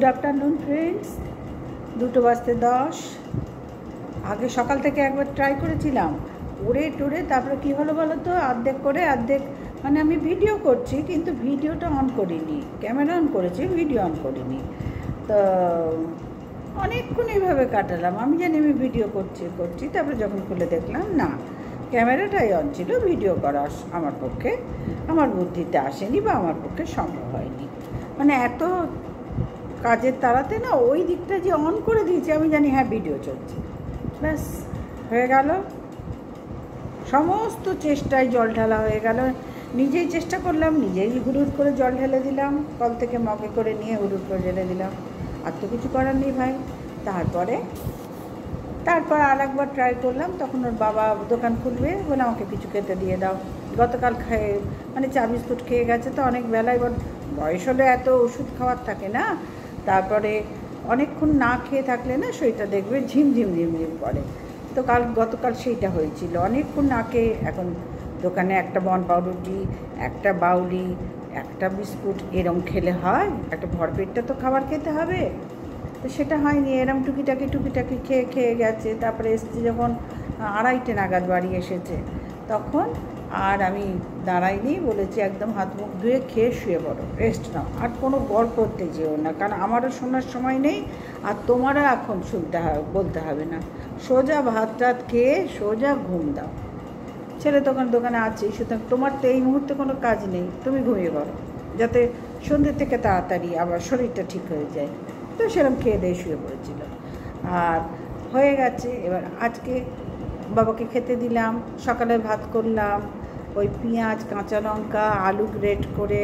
Good afternoon friends, 2:10 আগে সকাল থেকে একবার ট্রাই করেছিলাম ওরে টোরে, তারপরে কী হলো বলো তো, অর্ধেক করে অর্ধেক মানে আমি ভিডিও করছি কিন্তু ভিডিওটা অন করিনি, ক্যামেরা অন করেছি, ভিডিও অন করিনি। তো অনেকক্ষণ এইভাবে কাটালাম, আমি জানি আমি ভিডিও করছি, তারপরে যখন খুলে দেখলাম না, ক্যামেরাটাই অন ছিল, ভিডিও করা আমার পক্ষে, আমার বুদ্ধিতে আসেনি বা আমার পক্ষে সম্ভব হয়নি। মানে এত কাজের তাড়াতে না ওই দিকটা যে অন করে দিয়েছি, আমি জানি হ্যাঁ ভিডিও চলছে, ব্যাস হয়ে গেল। সমস্ত চেষ্টায় জল ঢালা হয়ে গেল, নিজেই চেষ্টা করলাম, নিজেই হুড়ুড় করে জল ঢেলে দিলাম, কল থেকে মগে করে নিয়ে হুড়ুড় করে ঢেলে দিলাম, আর তো কিছু করার নেই ভাই। তারপর আর একবার ট্রাই করলাম, তখন ওর বাবা দোকান খুলবে বলে আমাকে কিছু খেতে দিয়ে দাও। গতকাল খেয়ে মানে চা বিস্কুট খেয়ে গেছে, তো অনেক বেলায়, এবার বয়স হলে এত ওষুধ খাওয়ার থাকে না, তারপরে অনেকক্ষণ না খেয়ে থাকলে না শরীরটা দেখবে ঝিমঝিম করে। তো গতকাল সেইটা হয়েছিল, অনেকক্ষণ না খেয়ে। এখন দোকানে একটা বন পাউরুটি, একটা বাউলি, একটা বিস্কুট এরম খেলে হয়? একটা ভরপেটটা তো খাবার খেতে হবে, তো সেটা হয়নি, এরম টুকিটাকি খেয়ে গেছে। তারপরে এসছে যখন 2:30 নাগাদ বাড়ি এসেছে, তখন আর আমি দাঁড়াইনি, বলেছি একদম হাত মুখ ধুয়ে খেয়ে শুয়ে পড়ো, রেস্ট নাও, আর কোনো গল্প করতে যেও না, কারণ আমারও শোনার সময় নেই, আর তোমারও এখন বলতে হবে না, সোজা ভাত টাত খেয়ে সোজা ঘুম দাও। ছেলে তখন দোকানে আছেই, সুতরাং তোমার তো এই মুহূর্তে কোনো কাজ নেই, তুমি ঘুমিয়ে পড়ো, যাতে সন্ধ্যে থেকে তাড়াতাড়ি আবার শরীরটা ঠিক হয়ে যায়। তো সেরকম খেয়ে দিয়ে শুয়ে পড়েছিল, আর হয়ে গেছে। এবার আজকে বাবাকে খেতে দিলাম, সকালে ভাত করলাম, ওই পেঁয়াজ, কাঁচা লঙ্কা, আলু গ্রেট করে,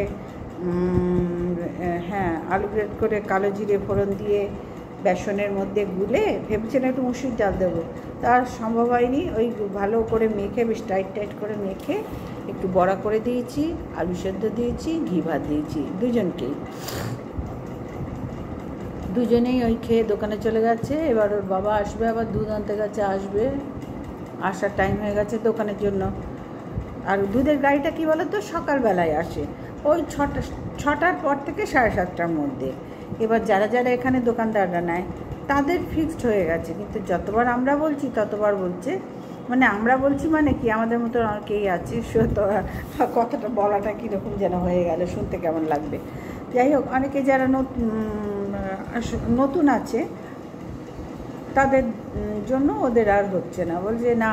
আলু গ্রেট করে কালো জিরে ফোড়ন দিয়ে বেসনের মধ্যে গুলে ভেবেছিলাম একটু মুসুর ডাল দেবো, তার সম্ভব হয়নি। ওই ভালো করে মেখে, বেশ টাইট করে মেখে একটু বড়া করে দিয়েছি, আলু সেদ্ধ দিয়েছি, ঘি ভাত দিয়েছি দুজনেই ওই খেয়ে দোকানে চলে গেছে। এবার ওর বাবা আসবে, আবার দুধ আনতে গেছে, আসবে, আসার টাইম হয়ে গেছে দোকানের জন্য। আর দুধের গাড়িটা কী বলো তো, সকালবেলায় আসে, ওই 6টার পর থেকে 7:30টার মধ্যে। এবার যারা এখানে দোকানদাররা নেয় তাদের ফিক্সড হয়ে গেছে, কিন্তু যতবার আমরা বলছি ততবার বলছে, মানে আমরা বলছি মানে কি, আমাদের মতো অনেকেই আছে, কথাটা বলাটা কীরকম যেন হয়ে গেল, শুনতে কেমন লাগবে। যাই হোক, অনেকে যারা নতুন আছে তাদের জন্য ওদের আর হচ্ছে না, বলছে না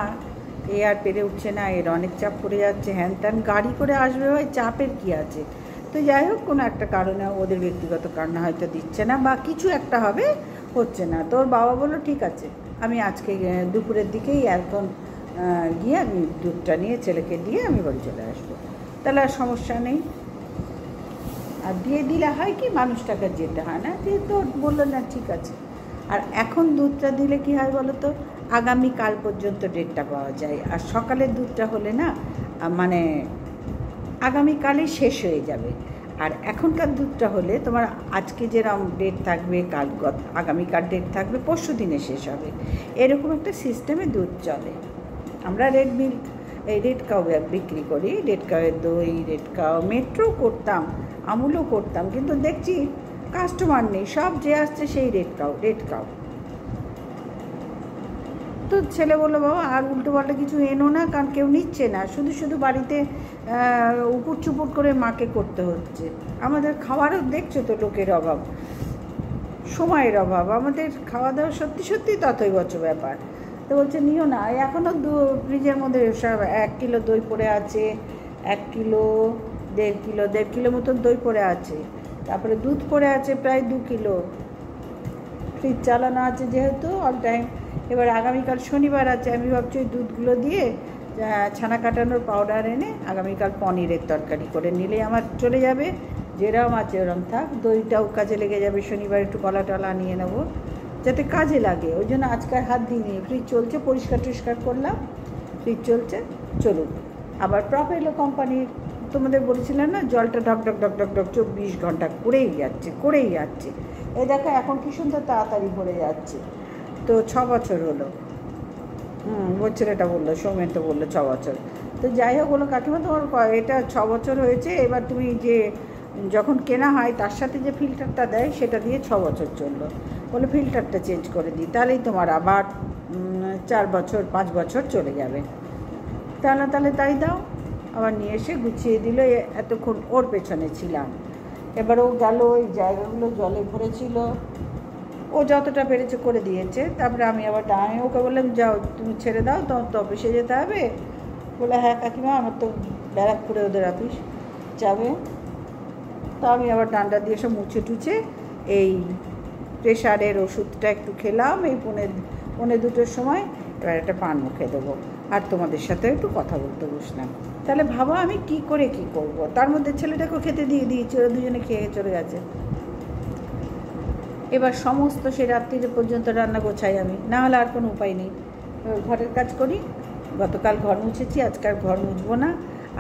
এ আর পেরে উঠছে না, এর অনেক চাপ পড়ে যাচ্ছে, হ্যান ত্যান, গাড়ি করে আসবে, ভাই চাপের কি আছে। তো যাই হোক, কোনো একটা কারণে, ওদের ব্যক্তিগত কারণে হয়তো দিচ্ছে না, বা কিছু একটা হবে, হচ্ছে না। তো ওর বাবা বললো ঠিক আছে, আমি আজকে দুপুরের দিকেই এখন গিয়ে আমি দুধটা নিয়ে ছেলেকে দিয়ে আমি বাড়ি চলে আসবো, তাহলে আর সমস্যা নেই। আর দিয়ে দিলে হয় কি, মানুষটাকে যেতে হয় না, দিয়ে তো বললো না ঠিক আছে। আর এখন দুধটা দিলে কি হয় বলো তো, আগামীকাল পর্যন্ত ডেটটা পাওয়া যায়, আর সকালের দুধটা হলে না মানে আগামীকালই শেষ হয়ে যাবে। আর এখনকার দুধটা হলে তোমার আজকে যেরকম ডেট থাকবে, আগামীকাল ডেট থাকবে, পরশু দিনে শেষ হবে, এরকম একটা সিস্টেমে দুধ চলে। আমরা রেড কাউ বিক্রি করি, রেড কাউয়ের দই, রেড কাউ, মেট্রো করতাম, আমুলও করতাম, কিন্তু দেখছি কাস্টমার নেই, সব যে আসছে সেই রেড কাউ। তো ছেলে বললো বাবা আর উল্টো পাল্টা কিছু এনো না, কারণ কেউ নিচ্ছে না, শুধু বাড়িতে উপর চুপুর করে মাকে করতে হচ্ছে। আমাদের খাওয়ারও দেখছো তো লোকের অভাব, সময়ের অভাব, আমাদের খাওয়া দাওয়া সত্যি ততই বছর ব্যাপার। তো বলছে নিও না, এখনও ফ্রিজের মধ্যে সব 1 কিলো দই পড়ে আছে, 1 কিলো 1.5 কিলো মতন দই পড়ে আছে, তারপরে দুধ পড়ে আছে প্রায় 2 কিলো, ফ্রিজ চালানো আছে যেহেতু অল টাইম। এবার আগামীকাল শনিবার আছে, আমি ভাবছি ওই দুধগুলো দিয়ে ছানা কাটানোর পাউডার এনে আগামীকাল পনিরের তরকারি করে নিলেই আমার চলে যাবে, যেরকম আছে ওরম থাক, দইটাও কাজে লেগে যাবে। শনিবার একটু কলা টলা নিয়ে নেবো, যাতে কাজে লাগে, ওই জন্য আজকাল হাত দিইনি। ফ্রিজ চলছে, পরিষ্কার করলাম, ফ্রিজ চলছে, চলুক। আবার প্রপেলো কোম্পানির, তোমাদের বলেছিলাম না, জলটা ঢক 24 ঘন্টা করেই যাচ্ছে। এই দেখো এখন কি সুন্দর তাড়াতাড়ি ভরে যাচ্ছে। তো 6 বছর হলো, ছেলেটা বললো, সৌমেন তো বললো 6 বছর। তো যাই হোক, বললো কাকিমা তোমার এটা 6 বছর হয়েছে, এবার তুমি যে যখন কেনা হয় তার সাথে যে ফিল্টারটা দেয় সেটা দিয়ে 6 বছর চললো। বলে ফিল্টারটা চেঞ্জ করে দিই, তাহলেই তোমার আবার 4 বছর 5 বছর চলে যাবে। তাহলে তাই দাও। আবার নিয়ে এসে গুছিয়ে দিল। এতক্ষণ ওর পেছনে ছিলাম। এবার ও গেল, ওই জায়গাগুলো জলে ভরেছিল, ও যতটা পেরেছে করে দিয়েছে। তারপরে আমি আবার ওকে বললাম, যাও তুমি ছেড়ে দাও, তোমার তো অফিসে যেতে হবে। বলে, হ্যাঁ কাকিমা, আমার তো ব্যারাকপুরে ওদের অফিস যাবে। তা আমি আবার ডান্ডা দিয়ে সব মুছে টুছে এই প্রেশারের ওষুধটা একটু খেলাম এই পৌনে 2টোর সময়। এবার একটা পান মুখে দেবো, আর তোমাদের সাথে একটু কথা বলতে বসলাম। তাহলে ভাবো আমি কি করে কি করব। তার মধ্যে ছেলেটাকেও খেতে দিয়ে দিয়েছি, ওরা দুজনে খেয়ে চলে গেছে। এবার সমস্ত সে রাত্রিরে পর্যন্ত রান্না গোছাই আমি, না হলে আর কোনো উপায় নেই। ঘরের কাজ করি, গতকাল ঘর মুছেছি, আজকাল ঘর মুছবো না।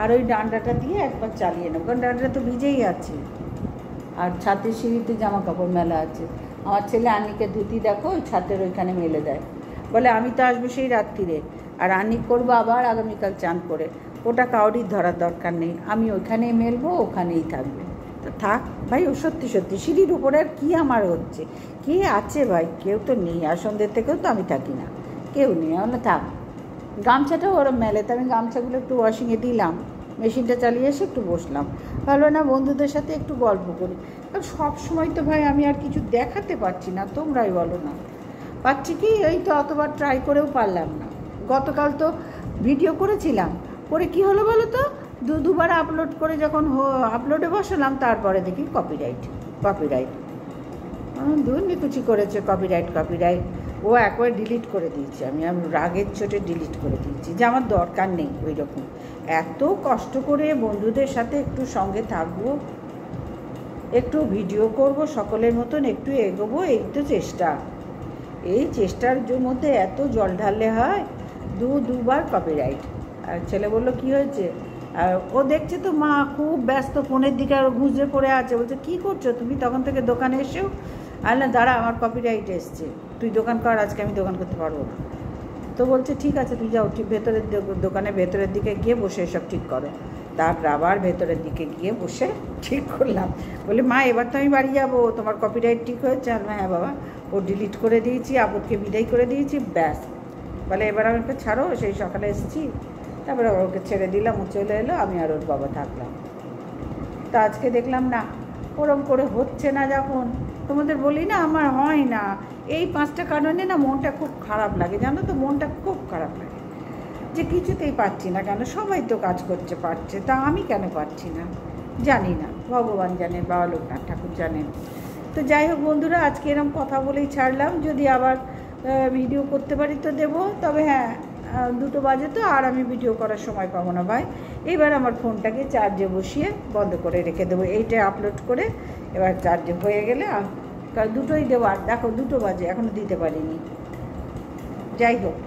আর ওই ডান্ডাটা দিয়ে একবার চালিয়ে নেবো, কারণ ডান্ডাটা তো ভিজেই আছে। আর ছাদের সিঁড়িতে জামা কাপড় মেলা আছে। আমার ছেলে আনিকে ধুতি দেখো ওই ছাদের ওইখানে মেলে দেয়। বলে আমি তো আসবো সেই রাত্রিরে, আর আনি করবো আবার আগামীকাল চান করে। ওটা কাউরির ধরার দরকার নেই, আমি ওইখানেই মেলবো, ওখানেই থাকবে। তো থাক ভাই। ও সত্যি সিঁড়ির উপরে আর কী আমার হচ্ছে, কে আছে ভাই? কেউ তো নেই। আর সন্ধ্যের থেকেও তো আমি থাকি না, কেউ নেই। আমরা থাক। গামছাটাও ওরা মেলে, তো আমি গামছাগুলো একটু ওয়াশিংয়ে দিলাম, মেশিনটা চালিয়ে এসে একটু বসলাম। ভালো না, বন্ধুদের সাথে একটু গল্প করি। কারণ সবসময় তো ভাই আমি আর কিছু দেখাতে পারছি না, তোমরাই বলো না। পারছি কি? এই তো অতবার ট্রাই করেও পারলাম না। গতকাল তো ভিডিও করেছিলাম, করে কি হলো বলো তো? দুবার আপলোড করে যখন আপলোডে বসালাম, তারপরে দেখি কপিরাইট। দুর্নীতি করেছে, কপিরাইট। ও একবার ডিলিট করে দিয়েছি, আমি রাগের চোটে ডিলিট করে দিয়েছি, যে আমার দরকার নেই ওই রকম। এত কষ্ট করে বন্ধুদের সাথে একটু সঙ্গে থাকবো, একটু ভিডিও করব, সকলের মতন একটু এগোবো, এই তো চেষ্টা। এই চেষ্টার মধ্যে এত জল ঢাললে হয়? দুবার কপিরাইট। আর ছেলে বললো কি হয়েছে? আর ও দেখছে তো মা খুব ব্যস্ত, ফোনের দিকে আর গুঁজে পড়ে আছে। বলছে কী করছো তুমি তখন থেকে দোকানে এসেও? আর না, দাঁড়া, আমার কপিরাইট এসছে, তুই দোকান কর, আজকে আমি দোকান করতে পারবো না। তো বলছে ঠিক আছে, তুই যাও, ঠিক দোকানের ভেতরের দিকে গিয়ে বসে এসব ঠিক করো। তারপর আবার ভেতরের দিকে গিয়ে বসে ঠিক করলাম। বলে মা এবার তো আমি বাড়ি যাবো, তোমার কপিরাইট ঠিক হয়েছে? আর হ্যাঁ বাবা, ও ডিলিট করে দিয়েছি, আপদকে বিদায় করে দিয়েছি, ব্যাস। বলে এবার আমাকে ছাড়ো, সেই সকালে এসেছি। তারপরে ওকে ছেড়ে দিলাম, ও চলে এলো, আমি আর ওর বাবা থাকলাম। তা আজকে দেখলাম না, ওরম করে হচ্ছে না। যখন তোমাদের বলি না আমার হয় না, এই 5টা কারণে না মনটা খুব খারাপ লাগে, জানো তো? মনটা খুব খারাপ লাগে যে কিছুতেই পারছি না। কেন? সবাই তো কাজ করছে, পারছে, তা আমি কেন পারছি না? জানি না, ভগবান জানেন, বাবা লোকনাথ ঠাকুর জানেন। তো যাই হোক বন্ধুরা, আজকে এরকম কথা বলেই ছাড়লাম। যদি আবার ভিডিও করতে পারি তো দেবো। তবে হ্যাঁ, 2টো বাজে তো, আর আমি ভিডিও করার সময় পাবো না ভাই। এবার আমার ফোনটাকে চার্জে বসিয়ে বন্ধ করে রেখে দেবো, এইটা আপলোড করে। এবার চার্জে হয়ে গেলে কাল 2টোই দেবো। আর দেখো 2টো বাজে, এখনও দিতে পারিনি। যাই হোক,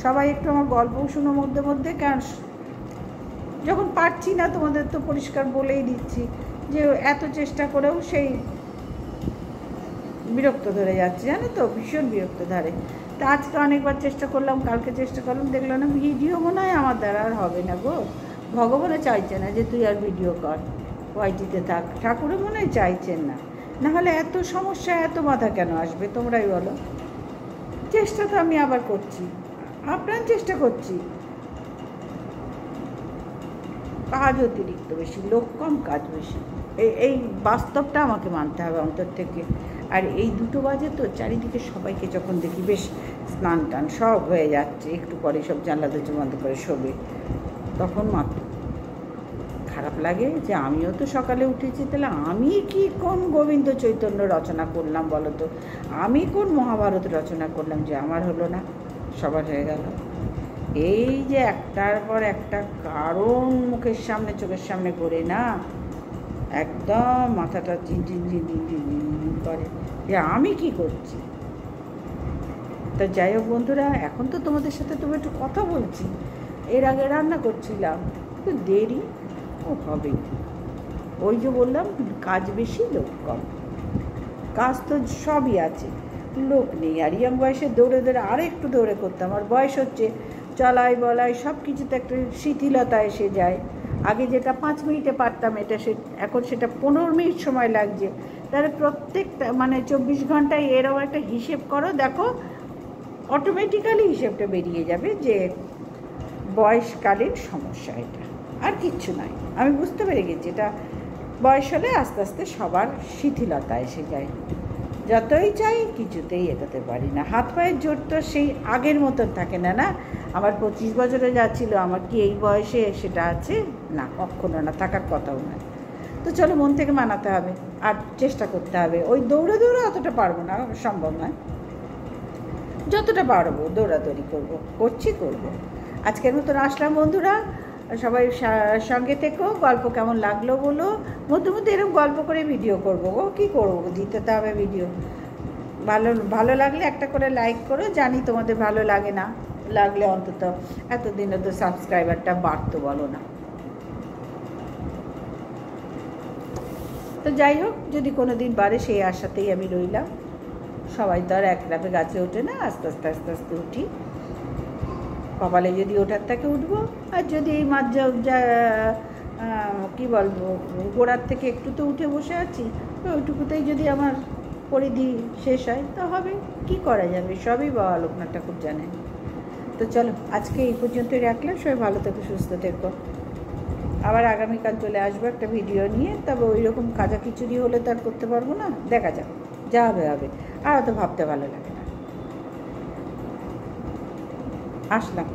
সবাই একটু আমার গল্প শুনো মধ্যে, কারণ যখন পারছি না তোমাদের তো পরিষ্কার বলেই দিচ্ছি যে এত চেষ্টা করেও সেই বিরক্ত ধরে যাচ্ছে, জানো তো? ভীষণ বিরক্ত ধরে। তা আজকে অনেকবার চেষ্টা করলাম, কালকে চেষ্টা করলাম, দেখলাম না ভিডিও মনে হয় আমার দ্বারা আর হবে না গো। ভগবানও চাইছে না যে তুই আর ভিডিও কর, ওয়াইটিতে থাক। ঠাকুরও মনে হয় চাইছেন না। নাহলে এত সমস্যা, এত বাধা কেন আসবে? তোমরাই বলো। চেষ্টা তো আমি আবার করছি, আপ্রাণ চেষ্টা করছি। কাজ অতিরিক্ত বেশি, লোক কম, কাজ বেশি। এই বাস্তবটা আমাকে মানতে হবে অন্তর থেকে। আর এই 2টো বাজে তো, চারিদিকে সবাইকে যখন দেখি বেশ স্নান টান সব হয়ে যাচ্ছে, একটু পরে সব জানলা দরজা বন্ধ করে শোবে, তখন মাত্র খারাপ লাগে যে আমিও তো সকালে উঠেছি, তাহলে আমি কি কোন গোবিন্দ চৈতন্য রচনা করলাম বলো তো? আমি কোন মহাভারত রচনা করলাম যে আমার হলো না, সবার হয়ে গেল? এই যে একটার পর একটা কারণ মুখের সামনে, চোখের সামনে করে না, একদম মাথাটা ঝিনঝিন করে যে আমি কি করছি। তো যাই হোক বন্ধুরা, এখন তো তোমাদের সাথে তবু একটু কথা বলছি। এর আগে রান্না করছিলাম, একটু দেরি ও হবে। ওই যে বললাম, কাজ বেশি, লোক কম। কাজ তো সবই আছে, লোক নেই। আর ইয়াং বয়সে দৌড়ে আরও একটু দৌড়ে করতাম। আর বয়স হচ্ছে, চলাই বলাই সব কিছুতে একটা শিথিলতা এসে যায়। আগে যেটা 5 মিনিটে পারতাম এখন সেটা 15 মিনিট সময় লাগছে। তাহলে প্রত্যেকটা মানে 24 ঘন্টায় এরকম একটা হিসেব করো, দেখো অটোমেটিক্যালি হিসেবটা বেরিয়ে যাবে যে বয়সকালীন সমস্যা এটা, আর কিচ্ছু নয়। আমি বুঝতে পেরে গেছি এটা বয়স হলে আস্তে আস্তে সবার শিথিলতা এসে যায়, যতই চাই কিছুতেই এগোতে পারি না। হাত পায়ের জোর তো সেই আগের মতন থাকে না। না, আমার 25 বছরে যাচ্ছিল, আমার কি এই বয়সে সেটা আছে? না, কখনো না, থাকার কথাও নয়। তো চলো, মন থেকে মানাতে হবে আর চেষ্টা করতে হবে। ওই দৌড়ে দৌড়ে অতটা পারবো না, সম্ভব নয়। যতটা পারবো দৌড়াদৌড়ি করব। আজকের মতন আসলাম বন্ধুরা, সবাই সঙ্গে থেকো। গল্প কেমন লাগলো বলো, মধ্যে মধ্যে এরকম গল্প করে ভিডিও করবো। কী করবো, দিতে তো হবে ভিডিও। ভালো লাগলে একটা করে লাইক করো, জানি তোমাদের ভালো লাগে না, লাগলে অন্তত এতদিনে তো সাবস্ক্রাইবারটা বাড়তো, বলো না? তো যাই হোক, যদি কোনো দিন বাড়ে সেই আশাতেই আমি রইলাম। সবাই তো আর এক রাতে গাছে ওঠে না, আস্তে আস্তে আস্তে আস্তে উঠি। কপালে যদি ওঠার থাকে উঠবো, আর যদি এই কী বলবো, গোড়ার থেকে একটু তো উঠে বসে আছি, ওইটুকুতেই যদি আমার পরিধি শেষ হয় তো হবে, কি করা যাবে, সবই বাবা লোকনাথ ঠাকুর জানেন। তো চলো, আজকে এই পর্যন্তই রাখলাম। সবাই ভালো থেকো, সুস্থ থেকো। আবার আগামীকাল চলে আসবো একটা ভিডিও নিয়ে। তবে ওই রকম কাজা খিচুড়ি হলে তো আর করতে পারবো না, দেখা যাক, যা হবে হবে। আর অত ভাবতে ভালো লাগে না। আসলাম।